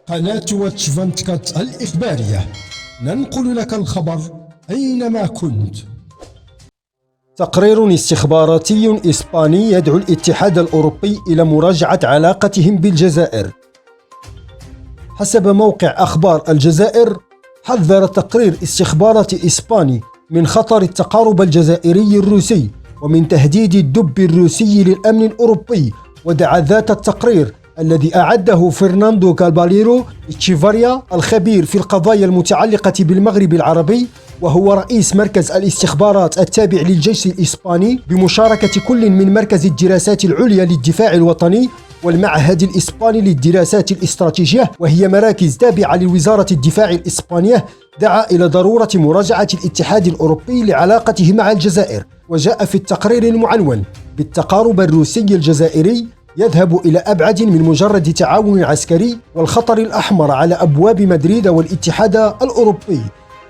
قناة واتش 24 الإخبارية، ننقل لك الخبر أينما كنت. تقرير استخباراتي إسباني يدعو الاتحاد الأوروبي إلى مراجعة علاقتهم بالجزائر. حسب موقع أخبار الجزائر، حذر تقرير استخباراتي إسباني من خطر التقارب الجزائري الروسي ومن تهديد الدب الروسي للأمن الأوروبي، ودعا ذات التقرير الذي أعده فرناندو كالباليرو إتشيفاريا الخبير في القضايا المتعلقة بالمغرب العربي، وهو رئيس مركز الاستخبارات التابع للجيش الإسباني بمشاركة كل من مركز الدراسات العليا للدفاع الوطني والمعهد الإسباني للدراسات الاستراتيجية، وهي مراكز تابعة لوزارة الدفاع الإسبانية، دعا إلى ضرورة مراجعة الاتحاد الأوروبي لعلاقته مع الجزائر. وجاء في التقرير المعنون بالتقارب الروسي الجزائري يذهب إلى أبعد من مجرد تعاون عسكري، والخطر الأحمر على أبواب مدريد والاتحاد الأوروبي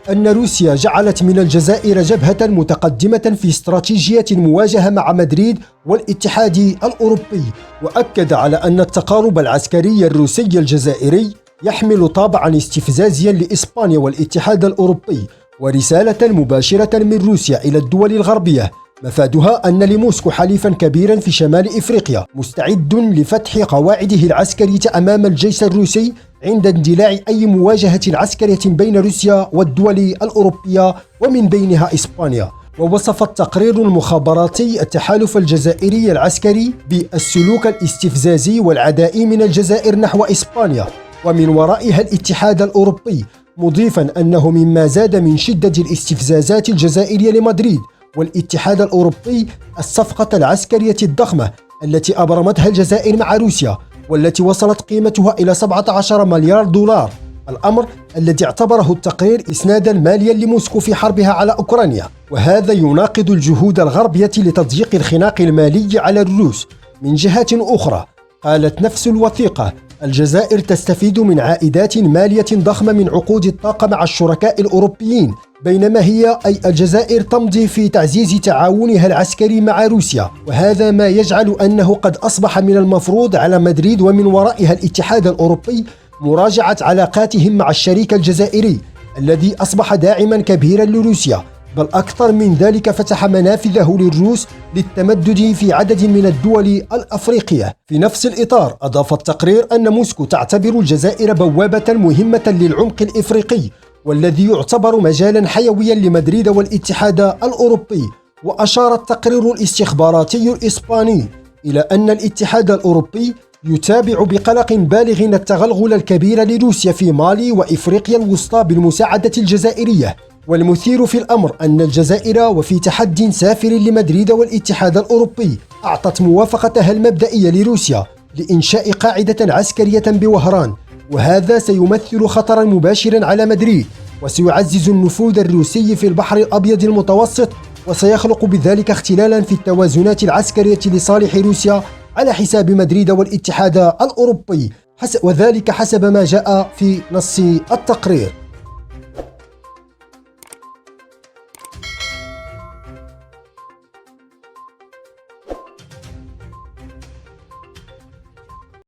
أن روسيا جعلت من الجزائر جبهة متقدمة في استراتيجية المواجهة مع مدريد والاتحاد الأوروبي، وأكد على أن التقارب العسكري الروسي الجزائري يحمل طابعا استفزازيا لإسبانيا والاتحاد الأوروبي ورسالة مباشرة من روسيا إلى الدول الغربية مفادها أن لموسكو حليفا كبيرا في شمال إفريقيا مستعد لفتح قواعده العسكرية أمام الجيش الروسي عند اندلاع أي مواجهة عسكرية بين روسيا والدول الأوروبية ومن بينها إسبانيا. ووصف التقرير المخابراتي التحالف الجزائري العسكري بالسلوك الاستفزازي والعدائي من الجزائر نحو إسبانيا ومن ورائها الاتحاد الأوروبي، مضيفا أنه مما زاد من شدة الاستفزازات الجزائرية لمدريد والاتحاد الأوروبي الصفقة العسكرية الضخمة التي أبرمتها الجزائر مع روسيا، والتي وصلت قيمتها إلى 17 مليار دولار، الأمر الذي اعتبره التقرير إسنادا ماليا لموسكو في حربها على أوكرانيا. وهذا يناقض الجهود الغربية لتضييق الخناق المالي على الروس. من جهة أخرى، قالت نفس الوثيقة الجزائر تستفيد من عائدات مالية ضخمة من عقود الطاقة مع الشركاء الأوروبيين، بينما هي أي الجزائر تمضي في تعزيز تعاونها العسكري مع روسيا، وهذا ما يجعل أنه قد أصبح من المفروض على مدريد ومن ورائها الاتحاد الأوروبي مراجعة علاقاتهم مع الشريك الجزائري الذي أصبح داعما كبيرا لروسيا، بل أكثر من ذلك فتح منافذه للروس للتمدد في عدد من الدول الأفريقية. في نفس الإطار، أضاف التقرير أن موسكو تعتبر الجزائر بوابة مهمة للعمق الإفريقي والذي يعتبر مجالا حيويا لمدريد والاتحاد الأوروبي. وأشار التقرير الاستخباراتي الإسباني إلى أن الاتحاد الأوروبي يتابع بقلق بالغ التغلغل الكبير لروسيا في مالي وإفريقيا الوسطى بالمساعدة الجزائرية، والمثير في الأمر أن الجزائر وفي تحد سافر لمدريد والاتحاد الأوروبي أعطت موافقتها المبدئية لروسيا لإنشاء قاعدة عسكرية بوهران، وهذا سيمثل خطرا مباشرا على مدريد وسيعزز النفوذ الروسي في البحر الأبيض المتوسط، وسيخلق بذلك اختلالا في التوازنات العسكرية لصالح روسيا على حساب مدريد والاتحاد الأوروبي، وذلك حسب ما جاء في نص التقرير.